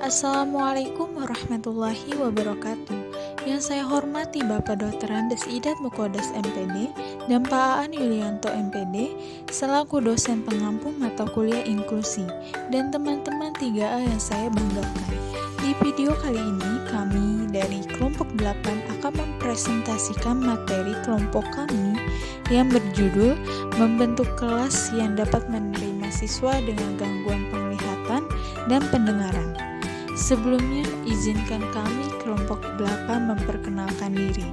Assalamualaikum warahmatullahi wabarakatuh. Yang saya hormati Bapak Dr. Andes Idat Mukodas MPD dan Pak Aan Yulianto MPD selaku dosen pengampu mata kuliah inklusi dan teman-teman 3A yang saya banggakan. Di video kali ini kami dari kelompok 8 akan mempresentasikan materi kelompok kami yang berjudul membentuk kelas yang dapat menerima siswa dengan gangguan penglihatan dan pendengaran. Sebelumnya, izinkan kami kelompok 8 memperkenalkan diri.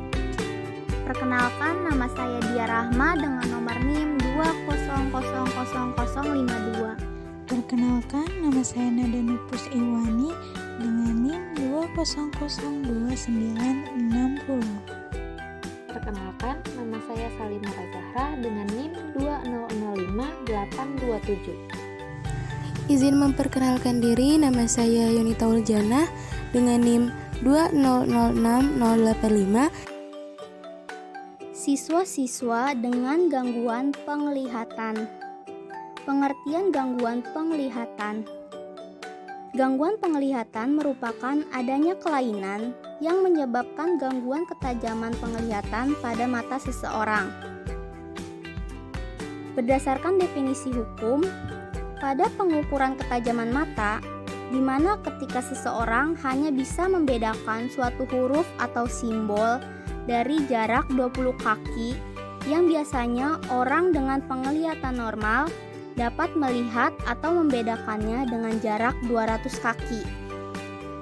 Perkenalkan, nama saya Dia Rahma dengan nomor NIM 2000052. Perkenalkan, nama saya Nada Nupus Iwani dengan NIM 2002960. Perkenalkan, nama saya Salimah Zahra dengan NIM 2005827. Izin memperkenalkan diri, nama saya Yunita Uljana dengan NIM 2006085. Siswa-siswa dengan gangguan penglihatan. Pengertian gangguan penglihatan. Gangguan penglihatan merupakan adanya kelainan yang menyebabkan gangguan ketajaman penglihatan pada mata seseorang. Berdasarkan definisi hukum, pada pengukuran ketajaman mata, di mana ketika seseorang hanya bisa membedakan suatu huruf atau simbol dari jarak 20 kaki yang biasanya orang dengan penglihatan normal dapat melihat atau membedakannya dengan jarak 200 kaki.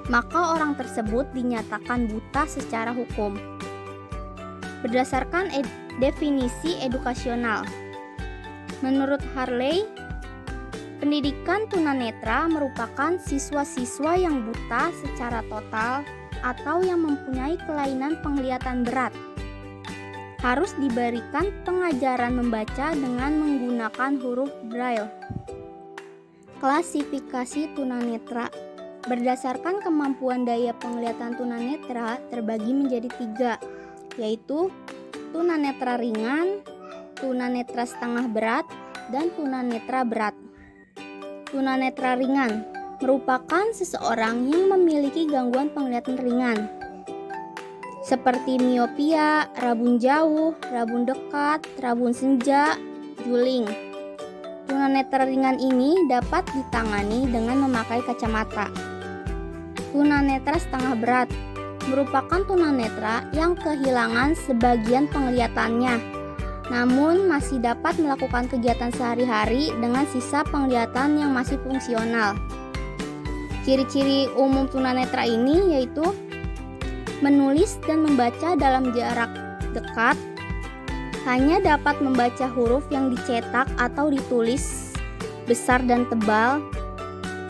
Maka orang tersebut dinyatakan buta secara hukum. Berdasarkan definisi edukasional, menurut Harley, pendidikan tunanetra merupakan siswa-siswa yang buta secara total atau yang mempunyai kelainan penglihatan berat. Harus diberikan pengajaran membaca dengan menggunakan huruf Braille. Klasifikasi tunanetra berdasarkan kemampuan daya penglihatan tunanetra terbagi menjadi 3, yaitu tunanetra ringan, tunanetra setengah berat, dan tunanetra berat. Tunanetra ringan merupakan seseorang yang memiliki gangguan penglihatan ringan seperti miopia, rabun jauh, rabun dekat, rabun senja, juling. Tunanetra ringan ini dapat ditangani dengan memakai kacamata. Tunanetra setengah berat merupakan tunanetra yang kehilangan sebagian penglihatannya, namun masih dapat melakukan kegiatan sehari-hari dengan sisa penglihatan yang masih fungsional. Ciri-ciri umum tunanetra ini yaitu menulis dan membaca dalam jarak dekat, hanya dapat membaca huruf yang dicetak atau ditulis besar dan tebal,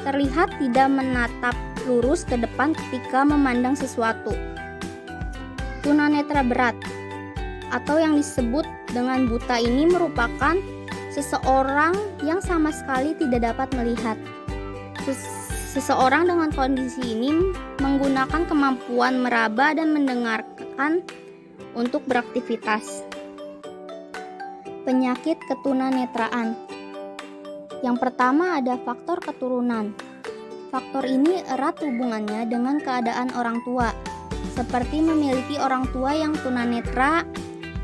terlihat tidak menatap lurus ke depan ketika memandang sesuatu. Tunanetra berat atau yang disebut dengan buta ini merupakan seseorang yang sama sekali tidak dapat melihat. Seseorang dengan kondisi ini menggunakan kemampuan meraba dan mendengarkan untuk beraktivitas. Penyakit ketunanetraan. Yang pertama ada faktor keturunan. Faktor ini erat hubungannya dengan keadaan orang tua, seperti memiliki orang tua yang tunanetra,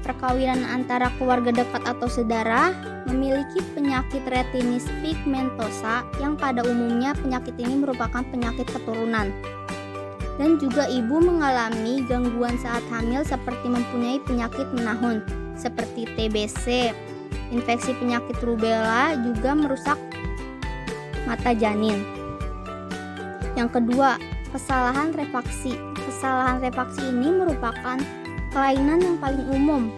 perkawinan antara keluarga dekat atau saudara, memiliki penyakit retinitis pigmentosa yang pada umumnya penyakit ini merupakan penyakit keturunan. Dan juga ibu mengalami gangguan saat hamil seperti mempunyai penyakit menahun seperti TBC. Infeksi penyakit rubella juga merusak mata janin. Yang kedua, kesalahan refraksi. Kesalahan refraksi ini merupakan kelainan yang paling umum.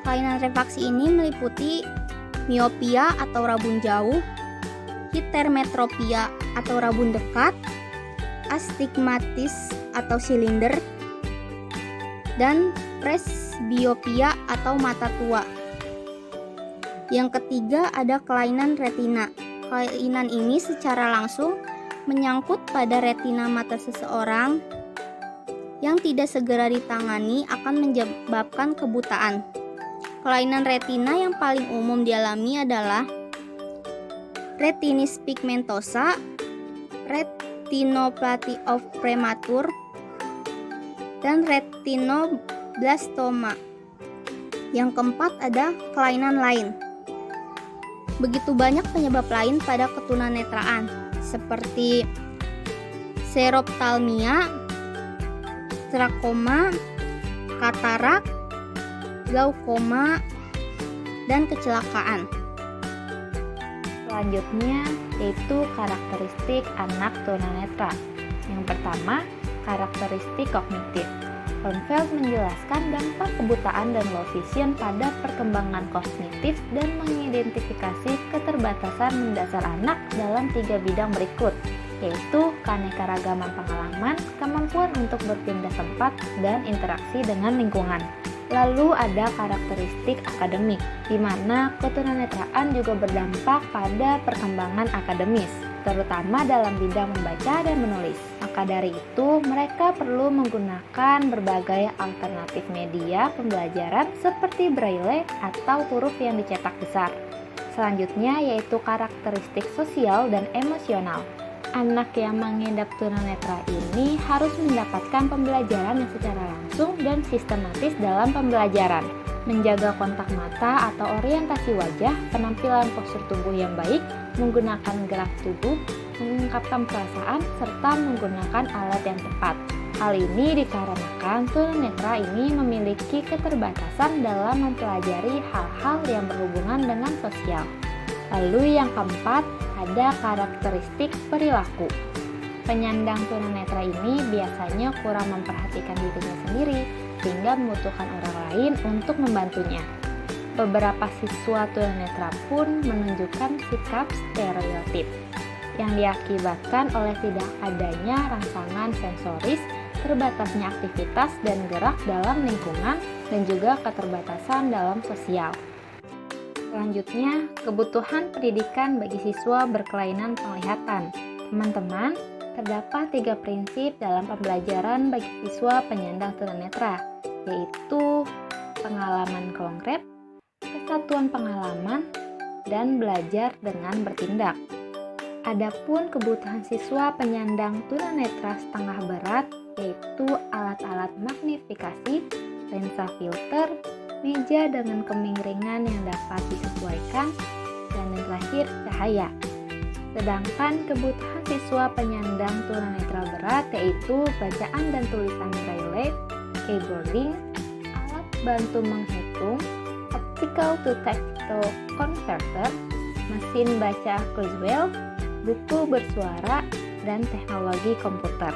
Kelainan refraksi ini meliputi miopia atau rabun jauh, hipermetropia atau rabun dekat, astigmatis atau silinder, dan presbiopia atau mata tua. Yang ketiga ada kelainan retina. Kelainan ini secara langsung menyangkut pada retina mata seseorang yang tidak segera ditangani akan menyebabkan kebutaan. Kelainan retina yang paling umum dialami adalah retinitis pigmentosa, retinopathy of premature, dan retinoblastoma. Yang keempat ada kelainan lain. Begitu banyak penyebab lain pada ketunanetraan, seperti seroptalmia, trakoma, katarak, glaukoma, dan kecelakaan. Selanjutnya yaitu karakteristik anak tunanetra. Yang pertama, karakteristik kognitif. Kornfeld menjelaskan dampak kebutaan dan low vision pada perkembangan kognitif dan mengidentifikasi keterbatasan mendasar anak dalam 3 bidang berikut, yaitu keanekaragaman pengalaman, kemampuan untuk berpindah tempat, dan interaksi dengan lingkungan. Lalu ada karakteristik akademik, di mana ketunanetraan juga berdampak pada perkembangan akademis, terutama dalam bidang membaca dan menulis. Maka dari itu, mereka perlu menggunakan berbagai alternatif media pembelajaran seperti braille atau huruf yang dicetak besar. Selanjutnya yaitu karakteristik sosial dan emosional. Anak yang mengidap tunanetra ini harus mendapatkan pembelajaran yang secara langsung dan sistematis dalam pembelajaran, menjaga kontak mata atau orientasi wajah, penampilan postur tubuh yang baik, menggunakan gerak tubuh, mengungkapkan perasaan, serta menggunakan alat yang tepat. Hal ini dikarenakan tunanetra ini memiliki keterbatasan dalam mempelajari hal-hal yang berhubungan dengan sosial. Lalu yang keempat, ada karakteristik perilaku. Penyandang tunanetra ini biasanya kurang memperhatikan dirinya sendiri, sehingga membutuhkan orang lain untuk membantunya. Beberapa siswa tunanetra pun menunjukkan sikap stereotip yang diakibatkan oleh tidak adanya rangsangan sensoris, terbatasnya aktivitas dan gerak dalam lingkungan, dan juga keterbatasan dalam sosial. Selanjutnya, kebutuhan pendidikan bagi siswa berkelainan penglihatan. Teman-teman, terdapat 3 prinsip dalam pembelajaran bagi siswa penyandang tunanetra, yaitu pengalaman konkret, kesatuan pengalaman, dan belajar dengan bertindak. Adapun kebutuhan siswa penyandang tunanetra setengah berat, yaitu alat-alat magnifikasi, lensa filter, meja dengan kemiringan yang dapat disesuaikan, dan yang terakhir cahaya. Sedangkan kebutuhan siswa penyandang tunanetra berat yaitu bacaan dan tulisan braille, keyboarding, alat bantu menghitung, optical to textile converter, mesin baca Kurzweil, buku bersuara, dan teknologi komputer.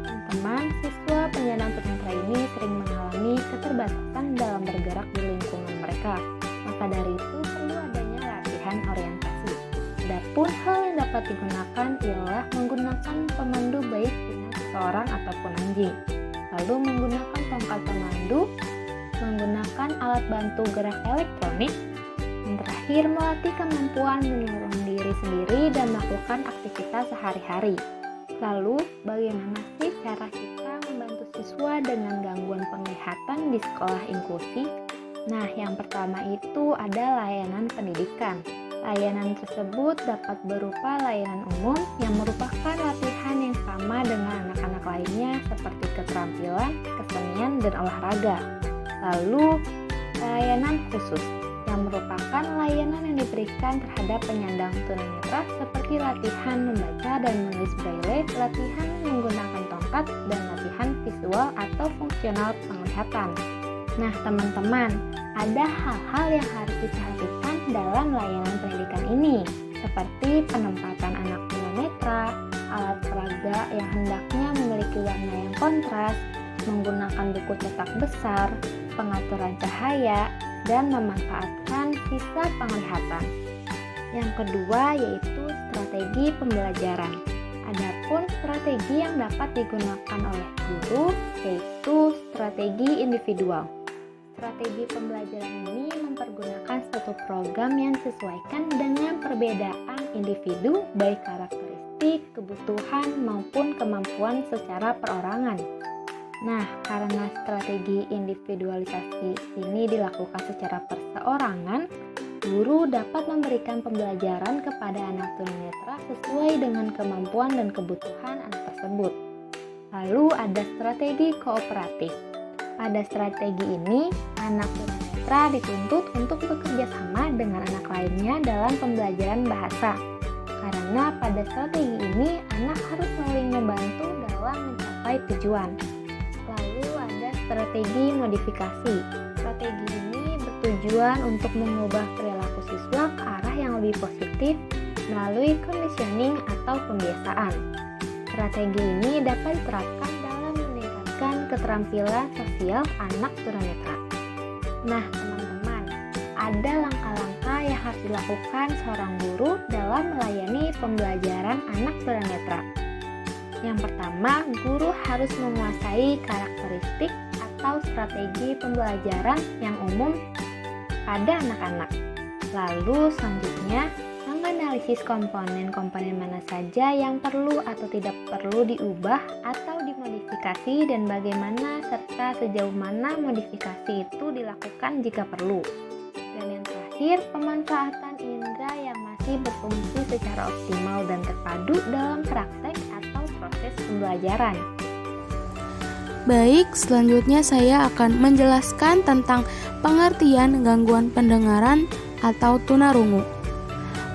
Teman-teman, siswa penyandang tunanetra ini sering mengalami keterbatasan dalam bergerak di lingkungan mereka. Maka dari itu perlu adanya latihan orientasi. Adapun hal yang dapat digunakan ialah menggunakan pemandu baik dengan seseorang ataupun anjing. Lalu menggunakan tongkat pemandu, menggunakan alat bantu gerak elektronik. Yang terakhir, melatih kemampuan mendorong diri sendiri dan melakukan aktivitas sehari-hari. Lalu, bagaimana sih cara kita membantu siswa dengan gangguan penglihatan di sekolah inklusi? Nah, yang pertama itu ada layanan pendidikan. Layanan tersebut dapat berupa layanan umum yang merupakan latihan yang sama dengan anak-anak lainnya seperti keterampilan, kesenian, dan olahraga. Lalu, layanan khusus yang merupakan layanan yang diberikan terhadap penyandang tunanetra seperti latihan membaca dan menulis braille, latihan menggunakan tongkat, dan latihan visual atau fungsional penglihatan. Nah, teman-teman, ada hal-hal yang harus diperhatikan dalam layanan pendidikan ini, seperti penempatan anak tunanetra, alat peraga yang hendaknya memiliki warna yang kontras, menggunakan buku cetak besar, pengaturan cahaya, dan memanfaatkan sisa penglihatan. Yang kedua yaitu strategi pembelajaran. Adapun strategi yang dapat digunakan oleh guru yaitu strategi individual. Strategi pembelajaran ini mempergunakan satu program yang disesuaikan dengan perbedaan individu baik karakteristik, kebutuhan, maupun kemampuan secara perorangan. Nah, karena strategi individualisasi ini dilakukan secara perseorangan, Guru dapat memberikan pembelajaran kepada anak tunanetra sesuai dengan kemampuan dan kebutuhan anak tersebut. Lalu ada strategi kooperatif. Pada strategi ini, anak tunanetra dituntut untuk bekerja sama dengan anak lainnya dalam pembelajaran bahasa. Karena pada strategi ini, anak harus saling membantu dalam mencapai tujuan. Lalu ada strategi modifikasi. Strategi ini bertujuan untuk mengubah perilaku siswa ke arah yang lebih positif melalui conditioning atau pembiasaan. Strategi ini dapat diterapkan dalam meningkatkan keterampilan sosial anak tunanetra. Nah, teman-teman, ada langkah-langkah yang harus dilakukan seorang guru dalam melayani pembelajaran anak tunanetra. Yang pertama, guru harus menguasai karakteristik atau strategi pembelajaran yang umum pada anak-anak. Lalu selanjutnya, menganalisis komponen-komponen mana saja yang perlu atau tidak perlu diubah atau dimodifikasi dan bagaimana serta sejauh mana modifikasi itu dilakukan jika perlu. Dan yang terakhir, pemanfaatan indera yang masih berfungsi secara optimal dan terpadu dalam praktek atau proses pembelajaran. Baik, selanjutnya saya akan menjelaskan tentang pengertian gangguan pendengaran atau tunarungu.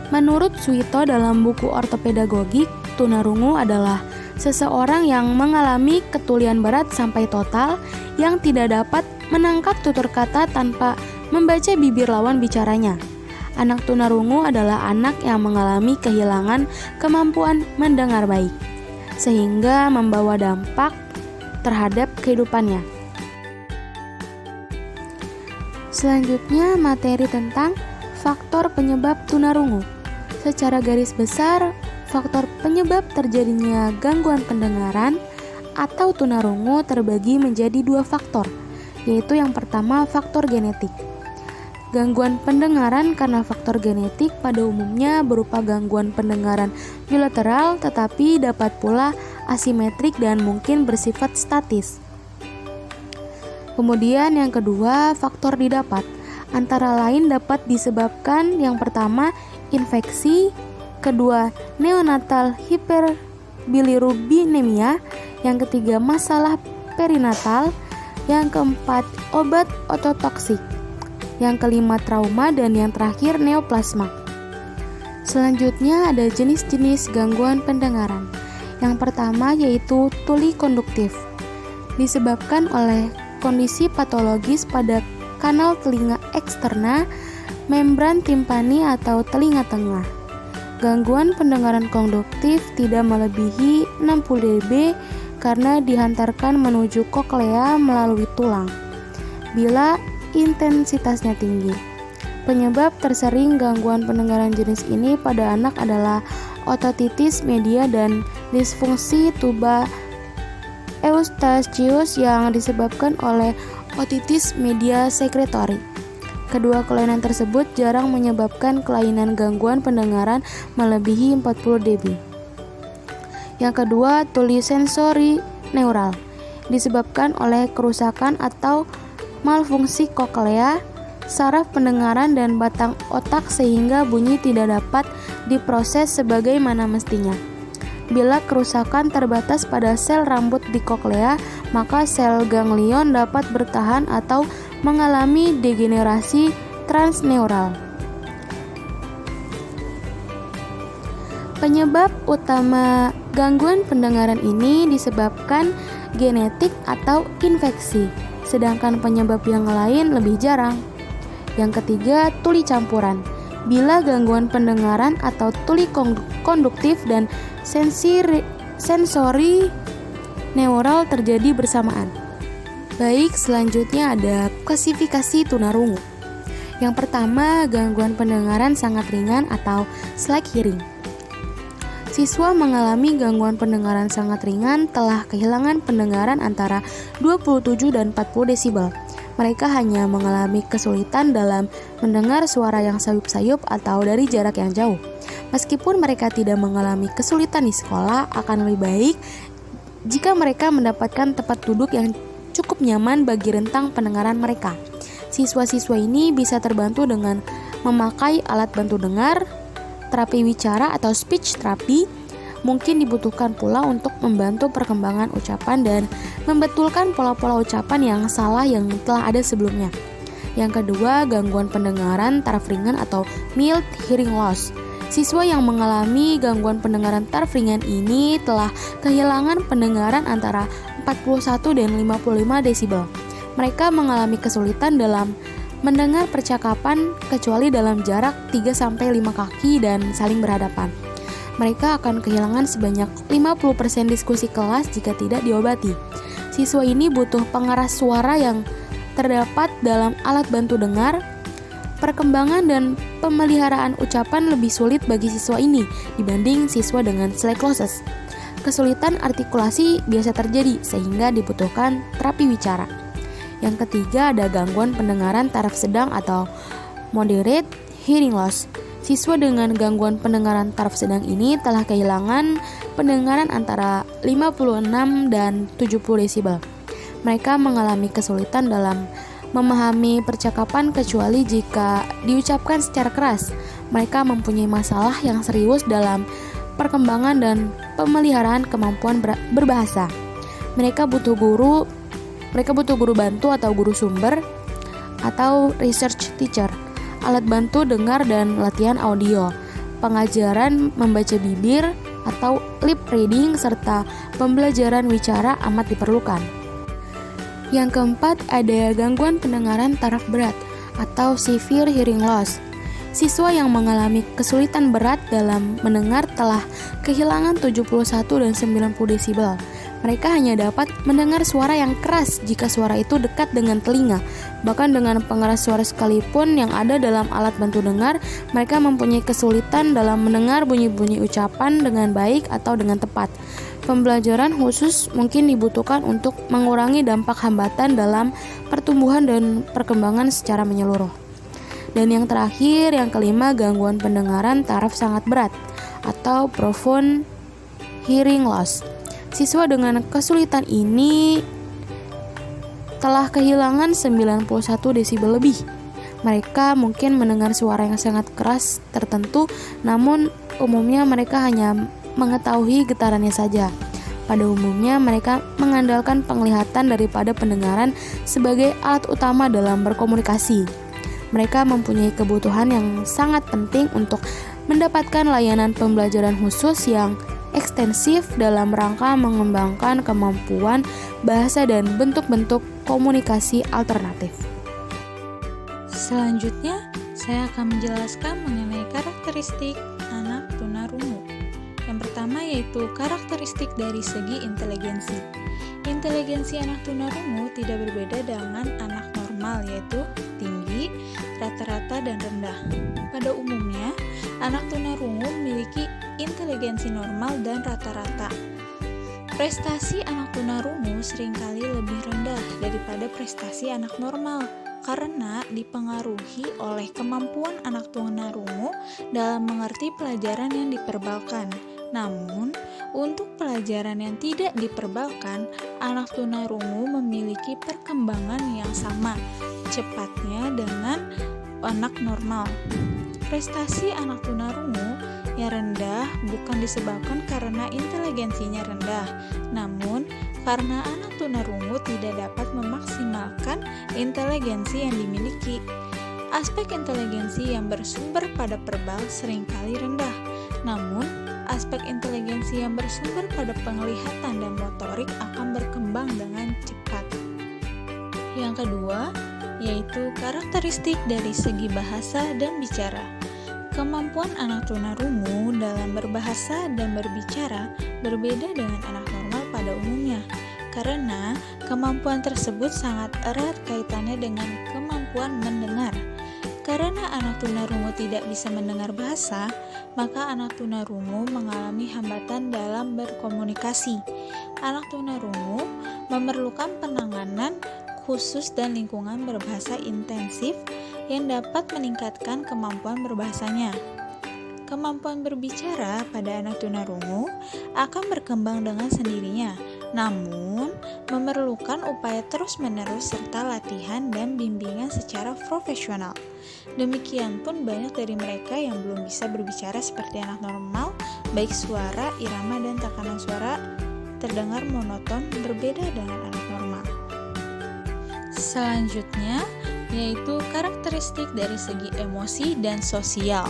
Menurut Suito dalam buku Ortopedagogik, tunarungu adalah seseorang yang mengalami ketulian berat sampai total yang tidak dapat menangkap tutur kata tanpa membaca bibir lawan bicaranya. Anak tunarungu adalah anak yang mengalami kehilangan kemampuan mendengar baik, sehingga membawa dampak terhadap kehidupannya. Selanjutnya, materi tentang faktor penyebab tunarungu. Secara garis besar, faktor penyebab terjadinya gangguan pendengaran atau tunarungu terbagi menjadi dua faktor, yaitu yang pertama faktor genetik. Gangguan pendengaran karena faktor genetik pada umumnya berupa gangguan pendengaran bilateral, tetapi dapat pula asimetrik dan mungkin bersifat statis. Kemudian yang kedua, faktor didapat. Antara lain dapat disebabkan yang pertama infeksi, kedua neonatal hiperbilirubinemia, yang ketiga masalah perinatal, yang keempat obat ototoksik, yang kelima trauma, dan yang terakhir neoplasma. Selanjutnya ada jenis-jenis gangguan pendengaran. Yang pertama yaitu tuli konduktif, disebabkan oleh kondisi patologis pada kanal telinga eksterna, membran timpani atau telinga tengah. Gangguan pendengaran konduktif tidak melebihi 60 dB karena dihantarkan menuju koklea melalui tulang bila intensitasnya tinggi. Penyebab tersering gangguan pendengaran jenis ini pada anak adalah ototitis media dan disfungsi tuba eustachius yang disebabkan oleh otitis media sekretori. Kedua kelainan tersebut jarang menyebabkan kelainan gangguan pendengaran melebihi 40 dB. Yang kedua, tuli sensori neural, disebabkan oleh kerusakan atau malfungsi koklea, saraf pendengaran dan batang otak sehingga bunyi tidak dapat diproses sebagaimana mestinya. Bila kerusakan terbatas pada sel rambut di koklea, maka sel ganglion dapat bertahan atau mengalami degenerasi transneural. Penyebab utama gangguan pendengaran ini disebabkan genetik atau infeksi, sedangkan penyebab yang lain lebih jarang. Yang ketiga, tuli campuran. Bila gangguan pendengaran atau tuli konduktif dan sensori neural terjadi bersamaan. Baik, selanjutnya ada klasifikasi tunarungu. Yang pertama, gangguan pendengaran sangat ringan atau slack hearing. Siswa mengalami gangguan pendengaran sangat ringan telah kehilangan pendengaran antara 27 dan 40 desibel. Mereka hanya mengalami kesulitan dalam mendengar suara yang sayup-sayup atau dari jarak yang jauh. Meskipun mereka tidak mengalami kesulitan di sekolah, akan lebih baik jika mereka mendapatkan tempat duduk yang cukup nyaman bagi rentang pendengaran mereka. Siswa-siswa ini bisa terbantu dengan memakai alat bantu dengar. Terapi wicara atau speech therapy mungkin dibutuhkan pula untuk membantu perkembangan ucapan dan membetulkan pola-pola ucapan yang salah yang telah ada sebelumnya. Yang kedua, gangguan pendengaran taraf ringan atau mild hearing loss. Siswa yang mengalami gangguan pendengaran taraf ringan ini telah kehilangan pendengaran antara 41 dan 55 desibel. Mereka mengalami kesulitan dalam mendengar percakapan kecuali dalam jarak 3-5 kaki dan saling berhadapan. Mereka akan kehilangan sebanyak 50% diskusi kelas jika tidak diobati. Siswa ini butuh pengeras suara yang terdapat dalam alat bantu dengar. Perkembangan dan pemeliharaan ucapan lebih sulit bagi siswa ini dibanding siswa dengan scoliosis. Kesulitan artikulasi biasa terjadi sehingga dibutuhkan terapi wicara. Yang ketiga ada gangguan pendengaran taraf sedang atau moderate hearing loss. Siswa dengan gangguan pendengaran taraf sedang ini telah kehilangan pendengaran antara 56 dan 70 desibel. Mereka mengalami kesulitan dalam memahami percakapan kecuali jika diucapkan secara keras. Mereka mempunyai masalah yang serius dalam perkembangan dan pemeliharaan kemampuan berbahasa. Mereka butuh guru bantu atau guru sumber atau research teacher, alat bantu dengar dan latihan audio, pengajaran membaca bibir atau lip reading serta pembelajaran wicara amat diperlukan. Yang keempat ada gangguan pendengaran taraf berat atau severe hearing loss. Siswa yang mengalami kesulitan berat dalam mendengar telah kehilangan 71 dan 90 desibel. Mereka hanya dapat mendengar suara yang keras jika suara itu dekat dengan telinga. Bahkan dengan pengeras suara sekalipun yang ada dalam alat bantu dengar, mereka mempunyai kesulitan dalam mendengar bunyi-bunyi ucapan dengan baik atau dengan tepat. Pembelajaran khusus mungkin dibutuhkan untuk mengurangi dampak hambatan dalam pertumbuhan dan perkembangan secara menyeluruh. Dan yang terakhir, yang kelima, gangguan pendengaran taraf sangat berat atau profound hearing loss. Siswa dengan kesulitan ini telah kehilangan 91 desibel lebih. Mereka mungkin mendengar suara yang sangat keras tertentu, namun umumnya mereka hanya mengetahui getarannya saja. Pada umumnya mereka mengandalkan penglihatan daripada pendengaran sebagai alat utama dalam berkomunikasi. Mereka mempunyai kebutuhan yang sangat penting untuk mendapatkan layanan pembelajaran khusus yang ekstensif dalam rangka mengembangkan kemampuan bahasa dan bentuk-bentuk komunikasi alternatif. Selanjutnya, saya akan menjelaskan mengenai karakteristik anak tunarungu. Yang pertama yaitu karakteristik dari segi inteligensi. Inteligensi anak tunarungu tidak berbeda dengan anak normal, yaitu tinggi, rata-rata, dan rendah. Pada umumnya, anak tunarungu memiliki inteligensi normal dan rata-rata. Prestasi anak tunarungu seringkali lebih rendah daripada prestasi anak normal karena dipengaruhi oleh kemampuan anak tunarungu dalam mengerti pelajaran yang diperbalkan. Namun, untuk pelajaran yang tidak diperbalkan, anak tunarungu memiliki perkembangan yang sama cepatnya dengan anak normal. Prestasi anak tunarungu yang rendah bukan disebabkan karena inteligensinya rendah, namun karena anak tunarungu tidak dapat memaksimalkan inteligensi yang dimiliki. Aspek inteligensi yang bersumber pada verbal seringkali rendah, namun aspek inteligensi yang bersumber pada penglihatan dan motorik akan berkembang dengan cepat. Yang kedua, yaitu karakteristik dari segi bahasa dan bicara. Kemampuan anak tunarungu dalam berbahasa dan berbicara berbeda dengan anak normal pada umumnya, karena kemampuan tersebut sangat erat kaitannya dengan kemampuan mendengar. Karena anak tunarungu tidak bisa mendengar bahasa, maka anak tunarungu mengalami hambatan dalam berkomunikasi. Anak tunarungu memerlukan penanganan khusus dan lingkungan berbahasa intensif yang dapat meningkatkan kemampuan berbahasanya. Kemampuan berbicara pada anak tunarungu akan berkembang dengan sendirinya namun memerlukan upaya terus-menerus serta latihan dan bimbingan secara profesional. Demikian pun banyak dari mereka yang belum bisa berbicara seperti anak normal, baik suara, irama, dan tekanan suara terdengar monoton berbeda dengan anak normal. Selanjutnya, yaitu karakteristik dari segi emosi dan sosial.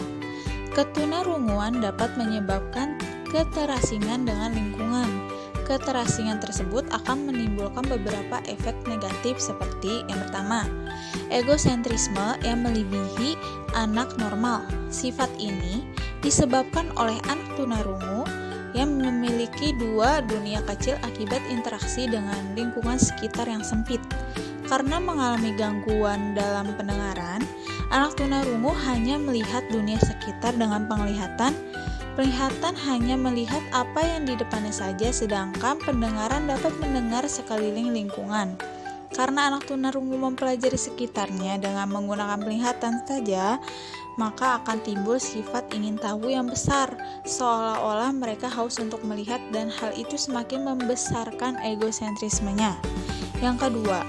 Ketunarunguan dapat menyebabkan keterasingan dengan lingkungan. Keterasingan tersebut akan menimbulkan beberapa efek negatif seperti yang pertama, egosentrisme yang melebihi anak normal. Sifat ini disebabkan oleh anak tunarungu yang memiliki dua dunia kecil akibat interaksi dengan lingkungan sekitar yang sempit. Karena mengalami gangguan dalam pendengaran, anak tunarungu hanya melihat dunia sekitar dengan penglihatan hanya melihat apa yang di depannya saja, sedangkan pendengaran dapat mendengar sekeliling lingkungan. Karena anak tunarungu mempelajari sekitarnya dengan menggunakan penglihatan saja, maka akan timbul sifat ingin tahu yang besar, seolah-olah mereka haus untuk melihat, dan hal itu semakin membesarkan egosentrismenya. Yang kedua,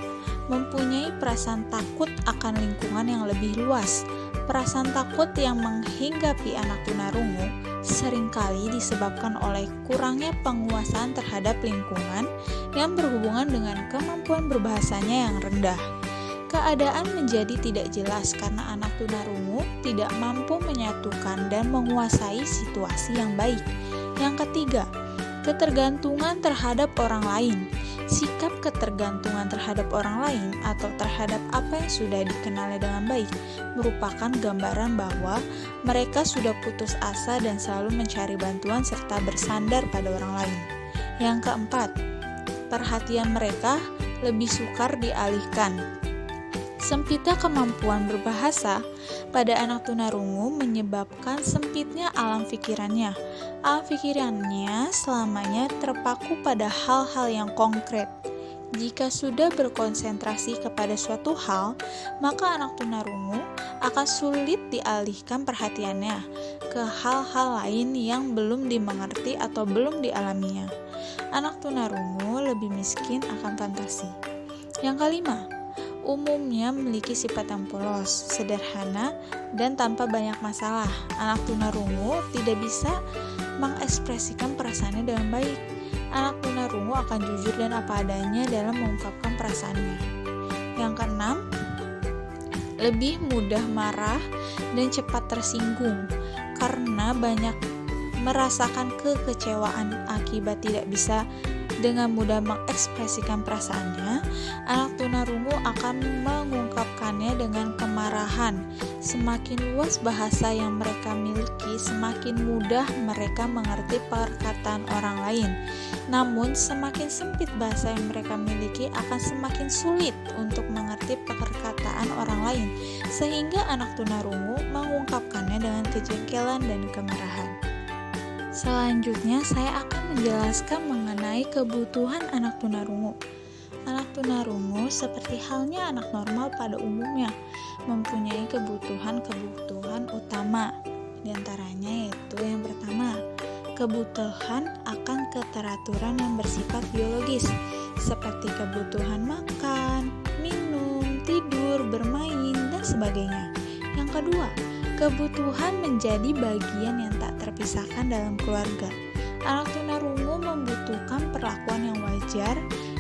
mempunyai perasaan takut akan lingkungan yang lebih luas. Perasaan takut yang menghinggapi anak tunarungu seringkali disebabkan oleh kurangnya penguasaan terhadap lingkungan yang berhubungan dengan kemampuan berbahasanya yang rendah. Keadaan menjadi tidak jelas karena anak tunarungu tidak mampu menyatukan dan menguasai situasi yang baik. Yang ketiga, ketergantungan terhadap orang lain. Sikap ketergantungan terhadap orang lain atau terhadap apa yang sudah dikenalnya dengan baik merupakan gambaran bahwa mereka sudah putus asa dan selalu mencari bantuan serta bersandar pada orang lain. Yang keempat, perhatian mereka lebih sukar dialihkan. Sempitnya kemampuan berbahasa pada anak tunarungu menyebabkan sempitnya alam pikirannya. Alam pikirannya selamanya terpaku pada hal-hal yang konkret. Jika sudah berkonsentrasi kepada suatu hal, maka anak tunarungu akan sulit dialihkan perhatiannya ke hal-hal lain yang belum dimengerti atau belum dialaminya. Anak tunarungu lebih miskin akan fantasi. Yang kelima, umumnya memiliki sifat yang polos, sederhana, dan tanpa banyak masalah. Anak tunarungu tidak bisa mengekspresikan perasaannya dengan baik. Anak tunarungu akan jujur dan apa adanya dalam mengungkapkan perasaannya. Yang keenam, lebih mudah marah dan cepat tersinggung karena banyak merasakan kekecewaan akibat tidak bisa dengan mudah mengekspresikan perasaannya. Anak tunarungu akan mengungkapkannya dengan kemarahan. Semakin luas bahasa yang mereka miliki, semakin mudah mereka mengerti perkataan orang lain. Namun, semakin sempit bahasa yang mereka miliki, akan semakin sulit untuk mengerti perkataan orang lain, sehingga anak tunarungu mengungkapkannya dengan kejengkelan dan kemarahan. Selanjutnya, saya akan menjelaskan mengenai kebutuhan anak tunarungu. Anak tunarungu seperti halnya anak normal pada umumnya mempunyai kebutuhan utama. Di antaranya yaitu yang pertama, kebutuhan akan keteraturan yang bersifat biologis, seperti kebutuhan makan, minum, tidur, bermain, dan sebagainya. Yang kedua, kebutuhan menjadi bagian yang tak terpisahkan dalam keluarga. Anak tunarungu membutuhkan perlakuan yang wajar,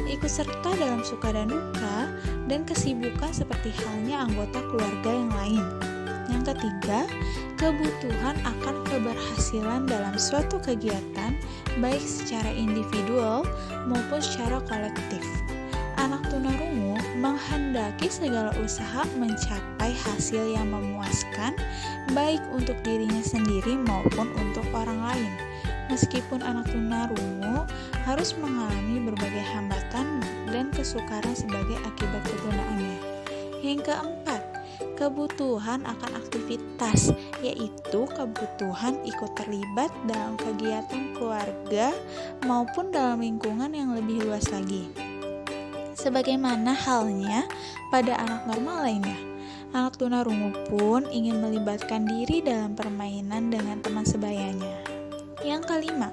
ikut serta dalam suka dan duka, dan kesibukan seperti halnya anggota keluarga yang lain. Yang ketiga, kebutuhan akan keberhasilan dalam suatu kegiatan, baik secara individual maupun secara kolektif. Anak tunarungu menghendaki segala usaha mencapai hasil yang memuaskan, baik untuk dirinya sendiri maupun untuk orang lain. Meskipun anak tunarungu harus mengalami berbagai hambatan dan kesukaran sebagai akibat kegunaannya. Yang keempat, kebutuhan akan aktivitas, yaitu kebutuhan ikut terlibat dalam kegiatan keluarga maupun dalam lingkungan yang lebih luas lagi. Sebagaimana halnya pada anak normal lainnya, anak tunarungu pun ingin melibatkan diri dalam permainan dengan teman sebayanya. Yang kelima,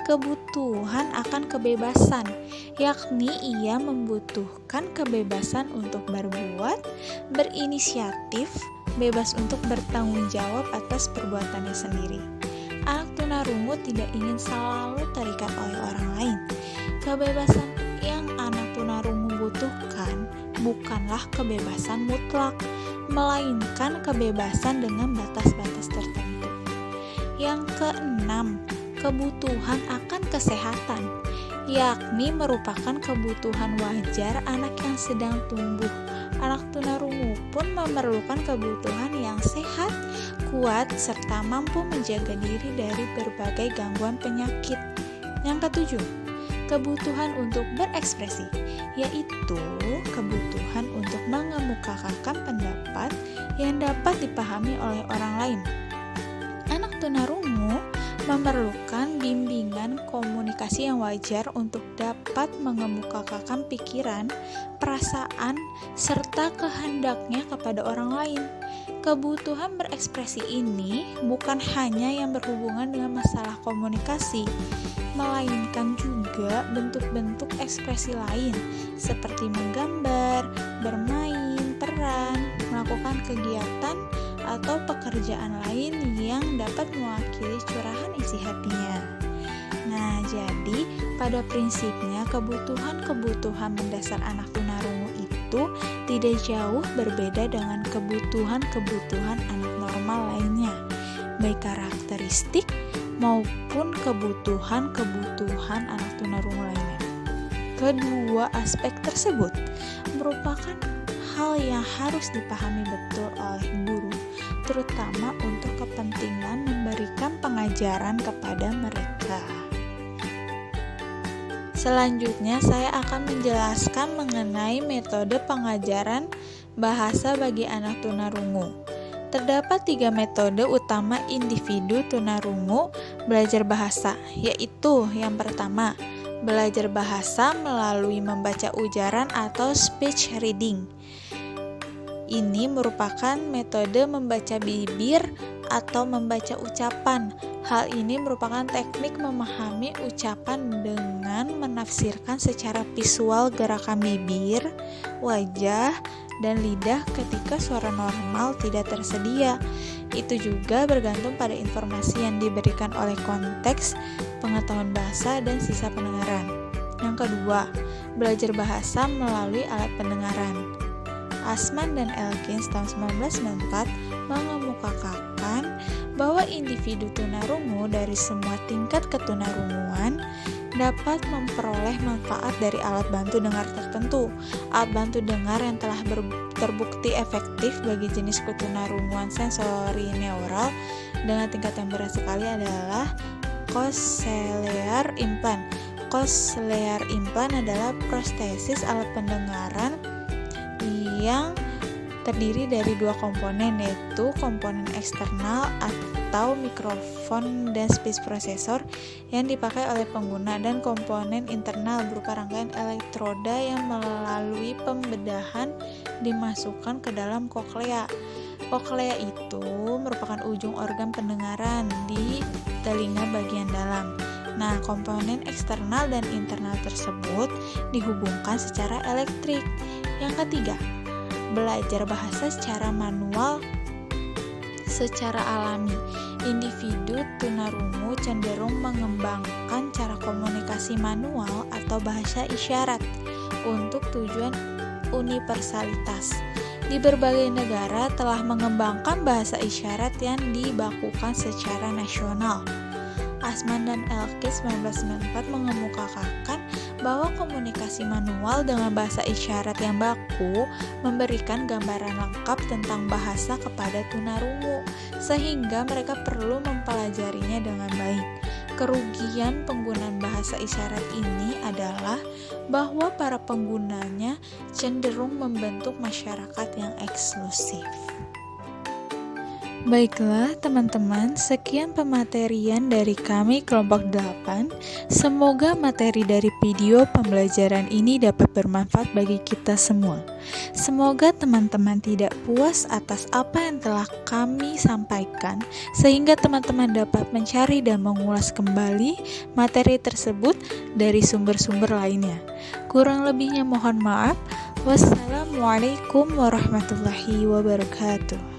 kebutuhan akan kebebasan, yakni ia membutuhkan kebebasan untuk berbuat, berinisiatif, bebas untuk bertanggung jawab atas perbuatannya sendiri. Anak tunarungu tidak ingin selalu terikat oleh orang lain. Kebebasan yang anak tunarungu butuhkan bukanlah kebebasan mutlak, melainkan kebebasan dengan batas-batas tertentu. Yang keenam, kebutuhan akan kesehatan, yakni merupakan kebutuhan wajar anak yang sedang tumbuh. Anak tunarungu pun memerlukan kebutuhan yang sehat, kuat, serta mampu menjaga diri dari berbagai gangguan penyakit. Yang ketujuh, kebutuhan untuk berekspresi, yaitu kebutuhan untuk mengemukakan pendapat yang dapat dipahami oleh orang lain. Anak tunarungu memerlukan bimbingan komunikasi yang wajar untuk dapat mengemukakan pikiran, perasaan, serta kehendaknya kepada orang lain. Kebutuhan berekspresi ini bukan hanya yang berhubungan dengan masalah komunikasi, melainkan juga bentuk-bentuk ekspresi lain seperti menggambar, bermain, peran, melakukan kegiatan atau pekerjaan lain yang dapat mewakili curahan isi hatinya. Nah, jadi pada prinsipnya kebutuhan-kebutuhan mendasar anak tunarungu itu tidak jauh berbeda dengan kebutuhan-kebutuhan anak normal lainnya, baik karakteristik maupun kebutuhan-kebutuhan anak tunarungu lainnya. Kedua aspek tersebut merupakan hal yang harus dipahami betul oleh guru, terutama untuk kepentingan memberikan pengajaran kepada mereka. Selanjutnya, saya akan menjelaskan mengenai metode pengajaran bahasa bagi anak tunarungu. Terdapat 3 metode utama individu tunarungu belajar bahasa, yaitu yang pertama, belajar bahasa melalui membaca ujaran atau speech reading. Ini merupakan metode membaca bibir atau membaca ucapan. Hal ini merupakan teknik memahami ucapan dengan menafsirkan secara visual gerakan bibir, wajah, dan lidah ketika suara normal tidak tersedia. Itu juga bergantung pada informasi yang diberikan oleh konteks, pengetahuan bahasa, dan sisa pendengaran. Yang kedua, belajar bahasa melalui alat pendengaran. Asman dan Elkins tahun 1994 mengemukakan bahwa individu tunarungu dari semua tingkat ketunarunguan dapat memperoleh manfaat dari alat bantu dengar tertentu. Alat bantu dengar yang telah terbukti efektif bagi jenis ketunarunguan sensori neural dengan tingkat yang berat sekali adalah cochlear implant. Cochlear implant adalah prostesis alat pendengaran yang terdiri dari 2 komponen, yaitu komponen eksternal atau mikrofon dan speech processor yang dipakai oleh pengguna, dan komponen internal berupa rangkaian elektroda yang melalui pembedahan dimasukkan ke dalam koklea. Koklea itu merupakan ujung organ pendengaran di telinga bagian dalam. Nah, komponen eksternal dan internal tersebut dihubungkan secara elektrik. Yang ketiga, belajar bahasa secara manual secara alami. Individu tunarungu cenderung mengembangkan cara komunikasi manual atau bahasa isyarat untuk tujuan universalitas. Di berbagai negara telah mengembangkan bahasa isyarat yang dibakukan secara nasional. Asman dan Elkins 1994 mengemukakan bahwa komunikasi manual dengan bahasa isyarat yang baku memberikan gambaran lengkap tentang bahasa kepada tunarungu, sehingga mereka perlu mempelajarinya dengan baik. Kerugian penggunaan bahasa isyarat ini adalah bahwa para penggunanya cenderung membentuk masyarakat yang eksklusif. Baiklah teman-teman, sekian pematerian dari kami kelompok 8. Semoga materi dari video pembelajaran ini dapat bermanfaat bagi kita semua. Semoga teman-teman tidak puas atas apa yang telah kami sampaikan, sehingga teman-teman dapat mencari dan mengulas kembali materi tersebut dari sumber-sumber lainnya. Kurang lebihnya mohon maaf. Wassalamualaikum warahmatullahi wabarakatuh.